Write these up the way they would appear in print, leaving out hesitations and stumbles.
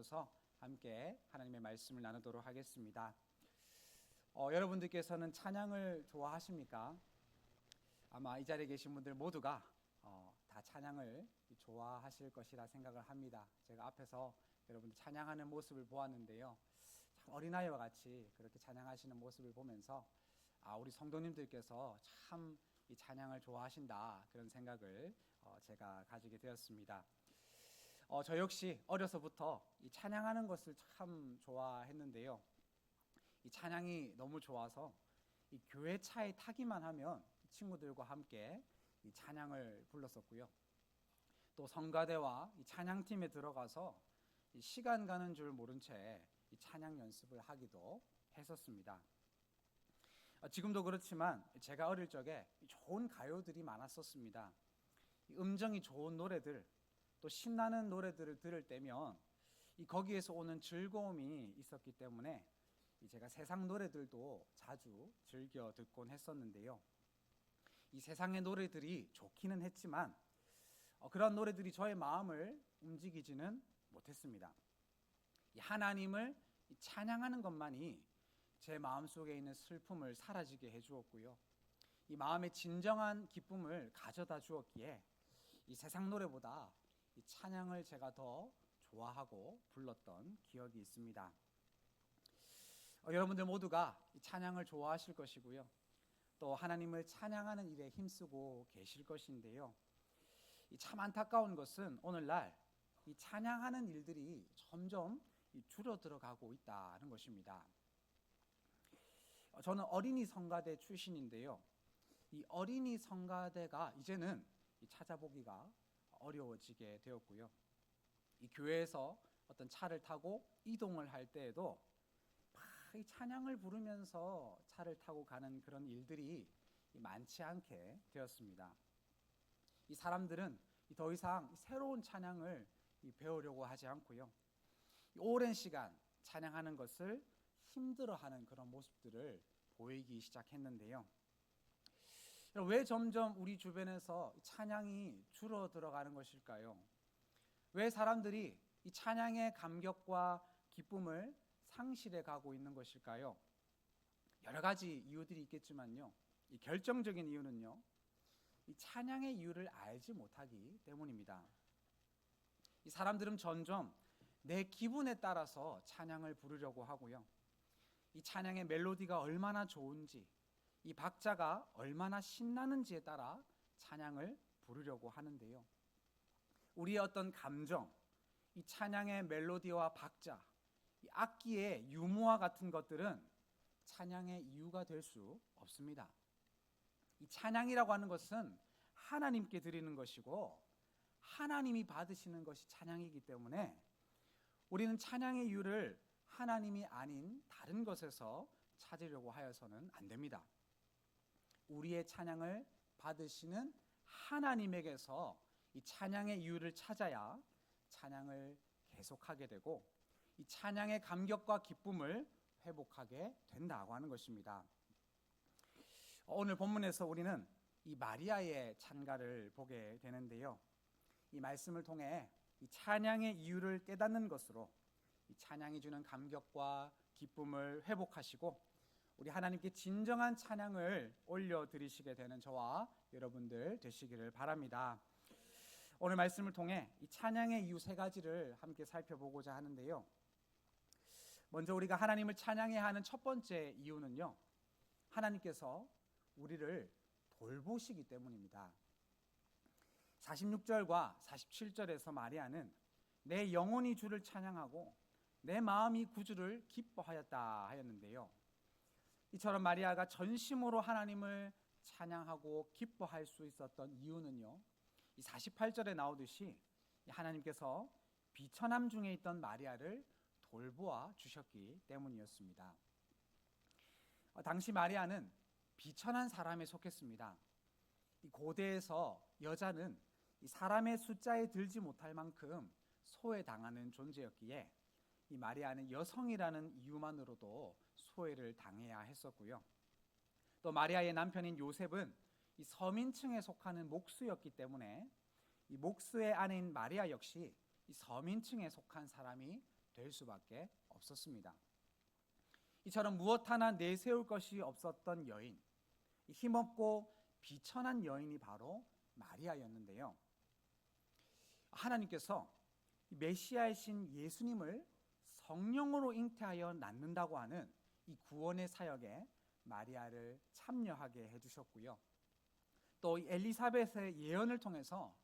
잡고서 함께 하나님의 말씀을 나누도록 하겠습니다. 여러분들께서는 찬양을 좋아하십니까? 아마 이 자리에 계신 분들 모두가 다 찬양을 좋아하실 것이라 생각을 합니다. 제가 앞에서 여러분들 찬양하는 모습을 보았는데요, 참 어린아이와 같이 그렇게 찬양하시는 모습을 보면서 우리 성도님들께서 참 이 찬양을 좋아하신다, 그런 생각을 제가 가지게 되었습니다. 저 역시 어려서부터 이 찬양하는 것을 참 좋아했는데요, 이 찬양이 너무 좋아서 이 교회 차에 타기만 하면 친구들과 함께 이 찬양을 불렀었고요. 또 성가대와 이 찬양팀에 들어가서 이 시간 가는 줄 모른 채 이 찬양 연습을 하기도 했었습니다. 지금도 그렇지만 제가 어릴 적에 좋은 가요들이 많았었습니다. 음정이 좋은 노래들, 또 신나는 노래들을 들을 때면 거기에서 오는 즐거움이 있었기 때문에 제가 세상 노래들도 자주 즐겨 듣곤 했었는데요, 이 세상의 노래들이 좋기는 했지만 그런 노래들이 저의 마음을 움직이지는 못했습니다. 하나님을 찬양하는 것만이 제 마음속에 있는 슬픔을 사라지게 해주었고요, 이 마음의 진정한 기쁨을 가져다 주었기에 이 세상 노래보다 이 찬양을 제가 더 좋아하고 불렀던 기억이 있습니다. 여러분들 모두가 이 찬양을 좋아하실 것이고요, 또 하나님을 찬양하는 일에 힘쓰고 계실 것인데요, 참 안타까운 것은 오늘날 이 찬양하는 일들이 점점 줄어들어가고 있다는 것입니다. 저는 어린이 성가대 출신인데요, 이 어린이 성가대가 이제는 찾아보기가 어려워지게 되었고요, 이 교회에서 어떤 차를 타고 이동을 할 때에도 이 찬양을 부르면서 차를 타고 가는 그런 일들이 많지 않게 되었습니다. 이 사람들은 더 이상 새로운 찬양을 배우려고 하지 않고요, 오랜 시간 찬양하는 것을 힘들어하는 그런 모습들을 보이기 시작했는데요, 왜 점점 우리 주변에서 찬양이 줄어들어가는 것일까요? 왜 사람들이 이 찬양의 감격과 기쁨을 상실해 가고 있는 것일까요? 여러 가지 이유들이 있겠지만요, 이 결정적인 이유는요, 이 찬양의 이유를 알지 못하기 때문입니다. 이 사람들은 점점 내 기분에 따라서 찬양을 부르려고 하고요, 이 찬양의 멜로디가 얼마나 좋은지, 이 박자가 얼마나 신나는지에 따라 찬양을 부르려고 하는데요, 우리의 어떤 감정, 이 찬양의 멜로디와 박자, 이 악기의 유무와 같은 것들은 찬양의 이유가 될 수 없습니다. 이 찬양이라고 하는 것은 하나님께 드리는 것이고 하나님이 받으시는 것이 찬양이기 때문에 우리는 찬양의 이유를 하나님이 아닌 다른 것에서 찾으려고 하여서는 안 됩니다. 우리의 찬양을 받으시는 하나님에게서 이 찬양의 이유를 찾아야 찬양을 계속하게 되고 이 찬양의 감격과 기쁨을 회복하게 된다고 하는 것입니다. 오늘 본문에서 우리는 이 마리아의 찬가를 보게 되는데요, 이 말씀을 통해 이 찬양의 이유를 깨닫는 것으로 이 찬양이 주는 감격과 기쁨을 회복하시고 우리 하나님께 진정한 찬양을 올려드리시게 되는 저와 여러분들 되시기를 바랍니다. 오늘 말씀을 통해 이 찬양의 이유 세 가지를 함께 살펴보고자 하는데요, 먼저 우리가 하나님을 찬양해야 하는 첫 번째 이유는요, 하나님께서 우리를 돌보시기 때문입니다. 46절과 47절에서 마리아는 내 영혼이 주를 찬양하고 내 마음이 구주를 기뻐하였다 하였는데요, 이처럼 마리아가 전심으로 하나님을 찬양하고 기뻐할 수 있었던 이유는요, 이 48절에 나오듯이 하나님께서 비천함 중에 있던 마리아를 돌보아 주셨기 때문이었습니다. 당시 마리아는 비천한 사람에 속했습니다. 이 고대에서 여자는 이 사람의 숫자에 들지 못할 만큼 소외당하는 존재였기에 이 마리아는 여성이라는 이유만으로도 소외를 당해야 했었고요, 또 마리아의 남편인 요셉은 이 서민층에 속하는 목수였기 때문에 이 목수의 아내인 마리아 역시 이 서민층에 속한 사람이 될 수밖에 없었습니다. 이처럼 무엇 하나 내세울 것이 없었던 여인, 힘없고 비천한 여인이 바로 마리아였는데요. 하나님께서 메시아이신 예수님을 성령으로 잉태하여 낳는다고 하는 이 구원의 사역에 마리아를 참여하게 해주셨고요. 또 엘리사벳의 예언을 통해서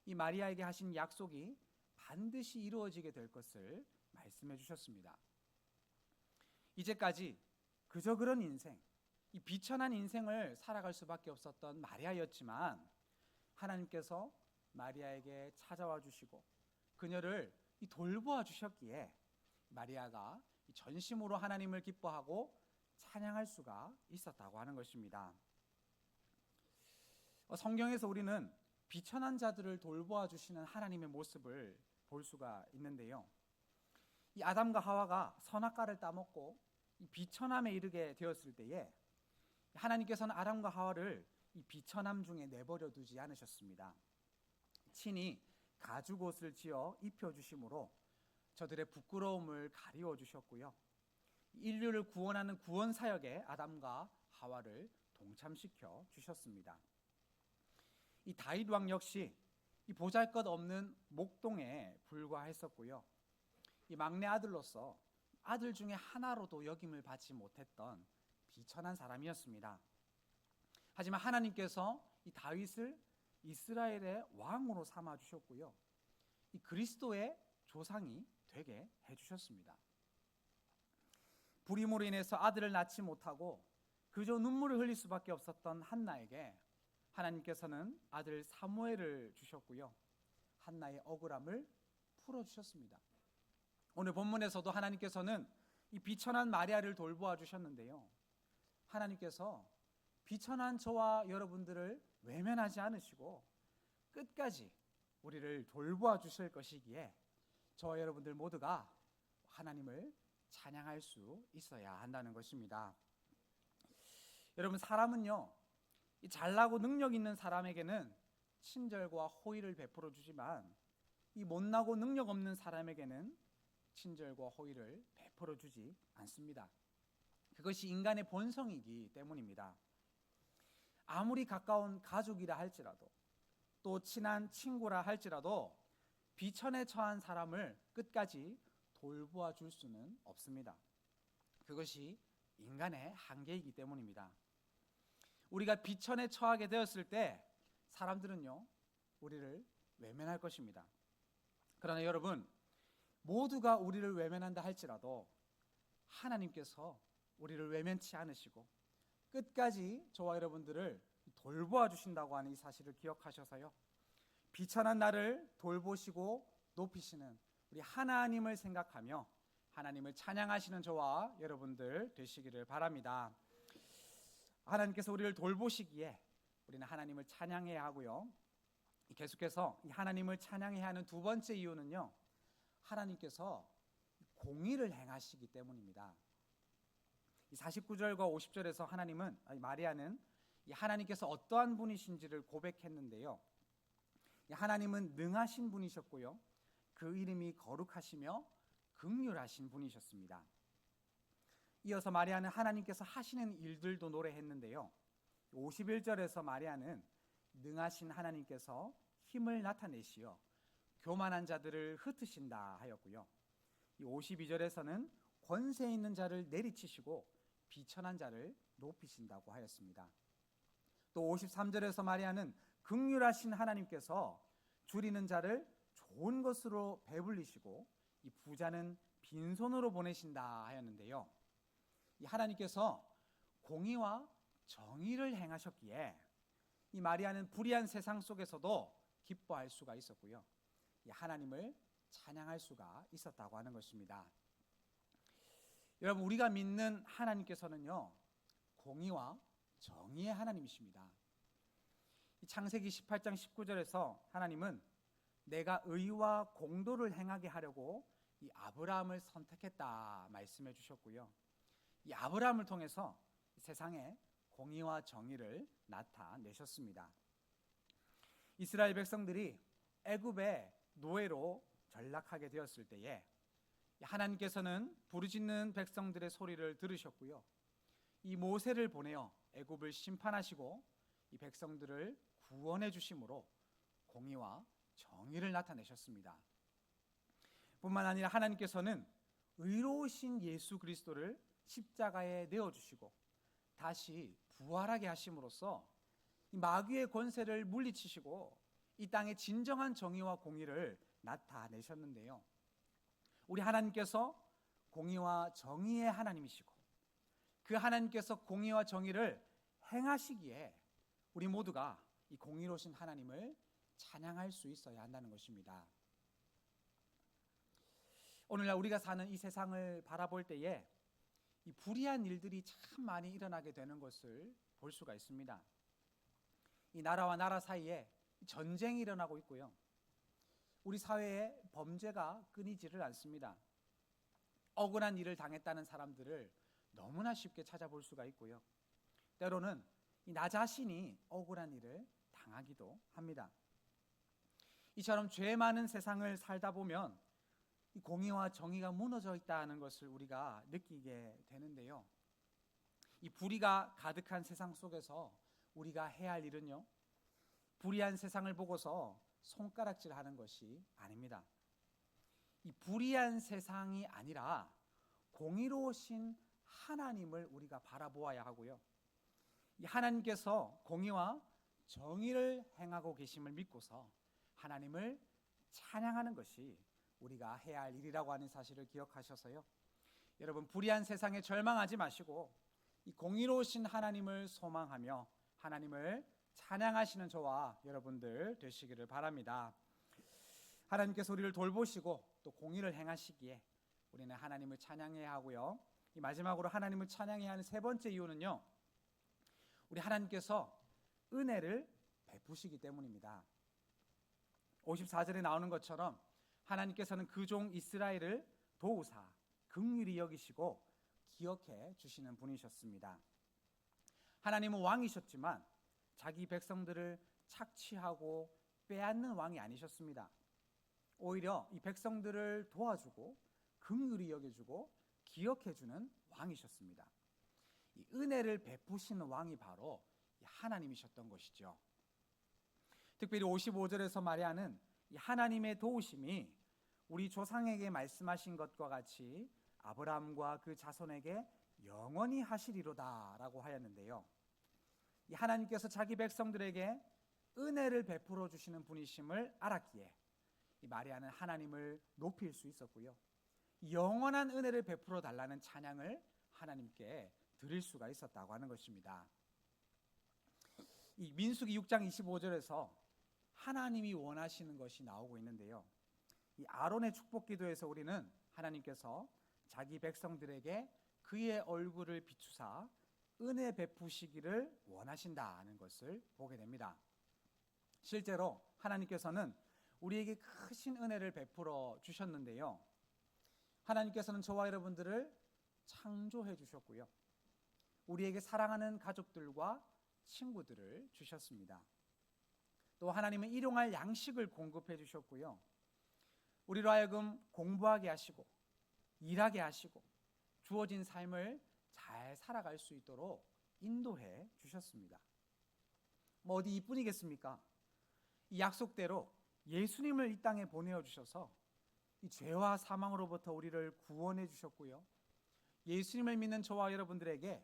이 마리아에게 하신 약속이 반드시 이루어지게 될 것을 말씀해 주셨습니다. 이제까지 그저 그런 인생, 이 비천한 인생을 살아갈 수밖에 없었던 마리아였지만 하나님께서 마리아에게 찾아와 주시고 그녀를 돌보아 주셨기에 마리아가 전심으로 하나님을 기뻐하고 찬양할 수가 있었다고 하는 것입니다. 성경에서 우리는 비천한 자들을 돌보아 주시는 하나님의 모습을 볼 수가 있는데요. 이 아담과 하와가 선악과를 따먹고 이 비천함에 이르게 되었을 때에 하나님께서는 아담과 하와를 이 비천함 중에 내버려 두지 않으셨습니다. 친히 가죽옷을 지어 입혀 주심으로 저들의 부끄러움을 가리워 주셨고요. 인류를 구원하는 구원 사역에 아담과 하와를 동참시켜 주셨습니다. 이 다윗 왕 역시 이 보잘것없는 목동에 불과했었고요. 이 막내 아들로서 아들 중에 하나로도 여김을 받지 못했던 비천한 사람이었습니다. 하지만 하나님께서 이 다윗을 이스라엘의 왕으로 삼아 주셨고요. 이 그리스도의 조상이 되게 해 주셨습니다. 불임으로 인해서 아들을 낳지 못하고 그저 눈물을 흘릴 수밖에 없었던 한나에게 하나님께서는 아들 사무엘을 주셨고요. 한나의 억울함을 풀어 주셨습니다. 오늘 본문에서도 하나님께서는 이 비천한 마리아를 돌보아 주셨는데요. 하나님께서 비천한 저와 여러분들을 외면하지 않으시고 끝까지 우리를 돌보아 주실 것이기에 저와 여러분들 모두가 하나님을 찬양할 수 있어야 한다는 것입니다. 여러분, 사람은요, 이 잘나고 능력 있는 사람에게는 친절과 호의를 베풀어 주지만 이 못나고 능력 없는 사람에게는 친절과 호의를 베풀어 주지 않습니다. 그것이 인간의 본성이기 때문입니다. 아무리 가까운 가족이라 할지라도 또 친한 친구라 할지라도 비천에 처한 사람을 끝까지 돌보아 줄 수는 없습니다. 그것이 인간의 한계이기 때문입니다. 우리가 비천에 처하게 되었을 때 사람들은요, 우리를 외면할 것입니다. 그러나 여러분, 모두가 우리를 외면한다 할지라도 하나님께서 우리를 외면치 않으시고 끝까지 저와 여러분들을 돌보아 주신다고 하는 이 사실을 기억하셔서요, 비천한 나를 돌보시고 높이시는 우리 하나님을 생각하며 하나님을 찬양하시는 저와 여러분들 되시기를 바랍니다. 하나님께서 우리를 돌보시기에 우리는 하나님을 찬양해야 하고요. 계속해서 이 하나님을 찬양해야 하는 두 번째 이유는요, 하나님께서 공의를 행하시기 때문입니다. 49절과 50절에서 마리아는 하나님께서 어떠한 분이신지를 고백했는데요. 하나님은 능하신 분이셨고요, 그 이름이 거룩하시며 긍휼하신 분이셨습니다. 이어서 마리아는 하나님께서 하시는 일들도 노래했는데요. 51절에서 마리아는 능하신 하나님께서 힘을 나타내시어 교만한 자들을 흩으신다 하였고요. 52절에서는 권세 있는 자를 내리치시고 비천한 자를 높이신다고 하였습니다. 또 53절에서 마리아는 긍휼하신 하나님께서 줄이는 자를 좋은 것으로 배불리시고 이 부자는 빈손으로 보내신다 하였는데요. 이 하나님께서 공의와 정의를 행하셨기에 이 마리아는 불의한 세상 속에서도 기뻐할 수가 있었고요, 이 하나님을 찬양할 수가 있었다고 하는 것입니다. 여러분, 우리가 믿는 하나님께서는요, 공의와 정의의 하나님이십니다. 이 창세기 18장 19절에서 하나님은 내가 의와 공도를 행하게 하려고 이 아브라함을 선택했다 말씀해 주셨고요, 이 아브라함을 통해서 세상에 공의와 정의를 나타내셨습니다. 이스라엘 백성들이 애굽의 노예로 전락하게 되었을 때에 하나님께서는 부르짖는 백성들의 소리를 들으셨고요. 이 모세를 보내어 애굽을 심판하시고 이 백성들을 구원해 주심으로 공의와 정의를 나타내셨습니다. 뿐만 아니라 하나님께서는 의로우신 예수 그리스도를 십자가에 내어주시고 다시 부활하게 하심으로써 이 마귀의 권세를 물리치시고 이 땅의 진정한 정의와 공의를 나타내셨는데요. 우리 하나님께서 공의와 정의의 하나님이시고 그 하나님께서 공의와 정의를 행하시기에 우리 모두가 이 공의로우신 하나님을 찬양할 수 있어야 한다는 것입니다. 오늘날 우리가 사는 이 세상을 바라볼 때에 이 불의한 일들이 참 많이 일어나게 되는 것을 볼 수가 있습니다. 이 나라와 나라 사이에 전쟁이 일어나고 있고요. 우리 사회에 범죄가 끊이지를 않습니다. 억울한 일을 당했다는 사람들을 너무나 쉽게 찾아볼 수가 있고요. 때로는 나 자신이 억울한 일을 당하기도 합니다. 이처럼 죄 많은 세상을 살다 보면 이 공의와 정의가 무너져 있다는 것을 우리가 느끼게 되는데요. 이 불의가 가득한 세상 속에서 우리가 해야 할 일은요, 불의한 세상을 보고서 손가락질하는 것이 아닙니다. 이 불의한 세상이 아니라 공의로우신 하나님을 우리가 바라보아야 하고요. 이 하나님께서 공의와 정의를 행하고 계심을 믿고서 하나님을 찬양하는 것이 우리가 해야 할 일이라고 하는 사실을 기억하셔서요. 여러분, 불의한 세상에 절망하지 마시고 이 공의로우신 하나님을 소망하며 하나님을 찬양하시는 저와 여러분들 되시기를 바랍니다. 하나님께서 우리를 돌보시고 또 공의를 행하시기에 우리는 하나님을 찬양해야 하고요. 이 마지막으로 하나님을 찬양해야 하는 세 번째 이유는요, 우리 하나님께서 은혜를 베푸시기 때문입니다. 54절에 나오는 것처럼 하나님께서는 그 종 이스라엘을 도우사 긍휼히 여기시고 기억해 주시는 분이셨습니다. 하나님은 왕이셨지만 자기 백성들을 착취하고 빼앗는 왕이 아니셨습니다. 오히려 이 백성들을 도와주고 긍휼히 여겨주고 기억해주는 왕이셨습니다. 이 은혜를 베푸시는 왕이 바로 하나님이셨던 것이죠. 특별히 55절에서 말하는 이 하나님의 도우심이 우리 조상에게 말씀하신 것과 같이 아브라함과 그 자손에게 영원히 하시리로다 라고 하였는데요. 이 하나님께서 자기 백성들에게 은혜를 베풀어 주시는 분이심을 알았기에 이 마리아는 하나님을 높일 수 있었고요. 영원한 은혜를 베풀어 달라는 찬양을 하나님께 드릴 수가 있었다고 하는 것입니다. 이 민수기 6장 25절에서 하나님이 원하시는 것이 나오고 있는데요. 이 아론의 축복 기도에서 우리는 하나님께서 자기 백성들에게 그의 얼굴을 비추사 은혜 베푸시기를 원하신다는 것을 보게 됩니다. 실제로 하나님께서는 우리에게 크신 은혜를 베풀어 주셨는데요. 하나님께서는 저와 여러분들을 창조해 주셨고요. 우리에게 사랑하는 가족들과 친구들을 주셨습니다. 또 하나님은 일용할 양식을 공급해 주셨고요. 우리로 하여금 공부하게 하시고 일하게 하시고 주어진 삶을 잘 살아갈 수 있도록 인도해 주셨습니다. 어디 이뿐이겠습니까? 이 약속대로 예수님을 이 땅에 보내어 주셔서 이 죄와 사망으로부터 우리를 구원해 주셨고요. 예수님을 믿는 저와 여러분들에게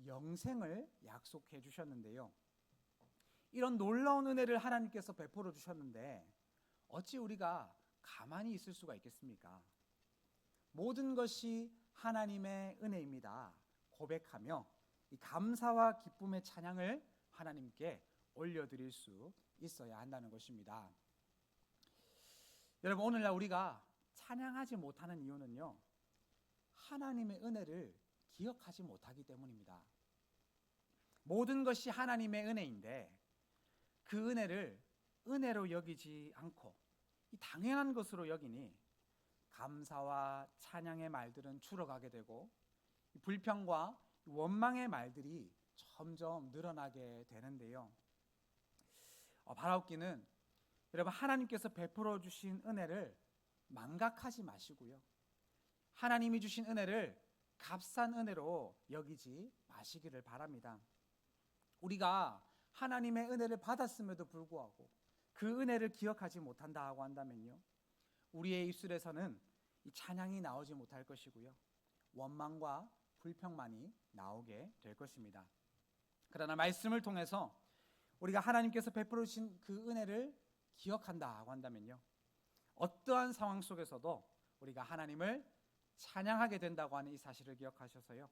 영생을 약속해 주셨는데요. 이런 놀라운 은혜를 하나님께서 베풀어 주셨는데 어찌 우리가 가만히 있을 수가 있겠습니까? 모든 것이 하나님의 은혜입니다 고백하며 이 감사와 기쁨의 찬양을 하나님께 올려드릴 수 있어야 한다는 것입니다. 여러분, 오늘날 우리가 찬양하지 못하는 이유는요, 하나님의 은혜를 기억하지 못하기 때문입니다. 모든 것이 하나님의 은혜인데 그 은혜를 은혜로 여기지 않고 이 당연한 것으로 여기니 감사와 찬양의 말들은 줄어가게 되고 불평과 원망의 말들이 점점 늘어나게 되는데요. 바라옵기는 여러분, 하나님께서 베풀어 주신 은혜를 망각하지 마시고요. 하나님이 주신 은혜를 값싼 은혜로 여기지 마시기를 바랍니다. 우리가 하나님의 은혜를 받았음에도 불구하고 그 은혜를 기억하지 못한다고 한다면요, 우리의 입술에서는 이 찬양이 나오지 못할 것이고요, 원망과 불평만이 나오게 될 것입니다. 그러나 말씀을 통해서 우리가 하나님께서 베풀어 주신 그 은혜를 기억한다고 한다면요, 어떠한 상황 속에서도 우리가 하나님을 찬양하게 된다고 하는 이 사실을 기억하셔서요,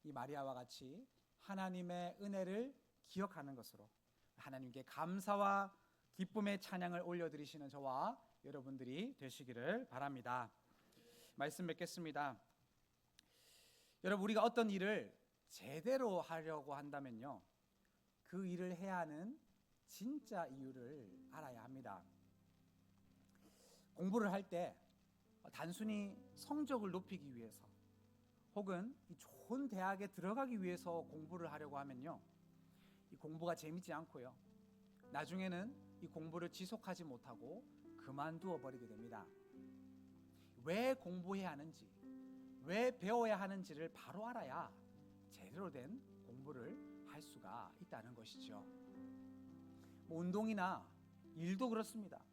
이 마리아와 같이 하나님의 은혜를 기억하는 것으로 하나님께 감사와 기쁨의 찬양을 올려드리시는 저와 여러분들이 되시기를 바랍니다. 말씀 맺겠습니다. 여러분, 우리가 어떤 일을 제대로 하려고 한다면요, 그 일을 해야 하는 진짜 이유를 알아야 합니다. 공부를 할 때 단순히 성적을 높이기 위해서 혹은 이 좋은 대학에 들어가기 위해서 공부를 하려고 하면요, 이 공부가 재밌지 않고요, 나중에는 이 공부를 지속하지 못하고 그만두어 버리게 됩니다. 왜 공부해야 하는지, 왜 배워야 하는지를 바로 알아야 제대로 된 공부를 할 수가 있다는 것이죠. 운동이나 일도 그렇습니다.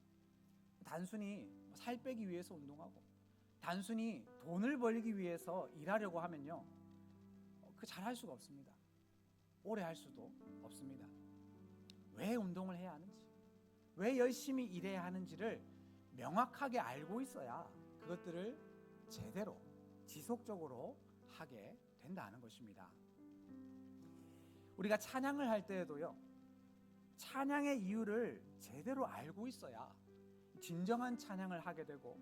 단순히 살 빼기 위해서 운동하고 단순히 돈을 벌기 위해서 일하려고 하면요, 그 잘할 수가 없습니다. 오래 할 수도 없습니다. 왜 운동을 해야 하는지, 왜 열심히 일해야 하는지를 명확하게 알고 있어야 그것들을 제대로 지속적으로 하게 된다는 것입니다. 우리가 찬양을 할 때에도요, 찬양의 이유를 제대로 알고 있어야 진정한 찬양을 하게 되고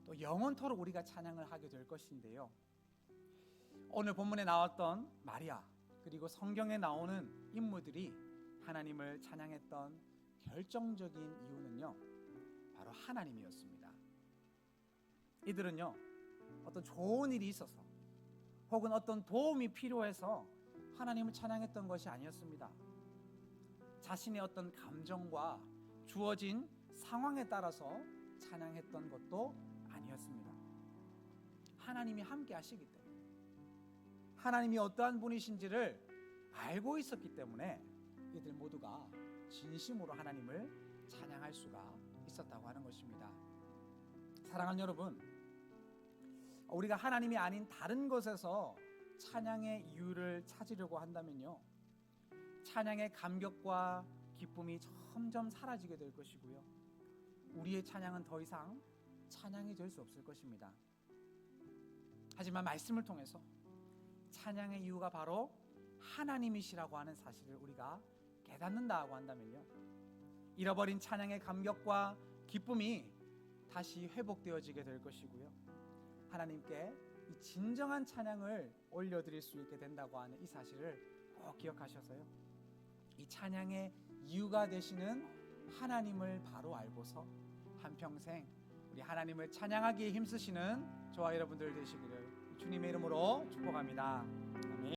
또 영원토록 우리가 찬양을 하게 될 것인데요, 오늘 본문에 나왔던 마리아 그리고 성경에 나오는 인물들이 하나님을 찬양했던 결정적인 이유는요, 바로 하나님이었습니다. 이들은요, 어떤 좋은 일이 있어서 혹은 어떤 도움이 필요해서 하나님을 찬양했던 것이 아니었습니다. 자신의 어떤 감정과 주어진 상황에 따라서 찬양했던 것도 아니었습니다. 하나님이 함께 하시기 때문에, 하나님이 어떠한 분이신지를 알고 있었기 때문에 이들 모두가 진심으로 하나님을 찬양할 수가 있었다고 하는 것입니다. 사랑하는 여러분, 우리가 하나님이 아닌 다른 것에서 찬양의 이유를 찾으려고 한다면요, 찬양의 감격과 기쁨이 점점 사라지게 될 것이고요, 우리의 찬양은 더 이상 찬양이 될 수 없을 것입니다. 하지만 말씀을 통해서 찬양의 이유가 바로 하나님이시라고 하는 사실을 우리가 깨닫는다고 한다면요, 잃어버린 찬양의 감격과 기쁨이 다시 회복되어지게 될 것이고요, 하나님께 이 진정한 찬양을 올려드릴 수 있게 된다고 하는 이 사실을 꼭 기억하셔서요, 이 찬양의 이유가 되시는 하나님을 바로 알고서 한평생 우리 하나님을 찬양하기에 힘쓰시는 저와 여러분들 되시기를 주님의 이름으로 축복합니다. 아멘.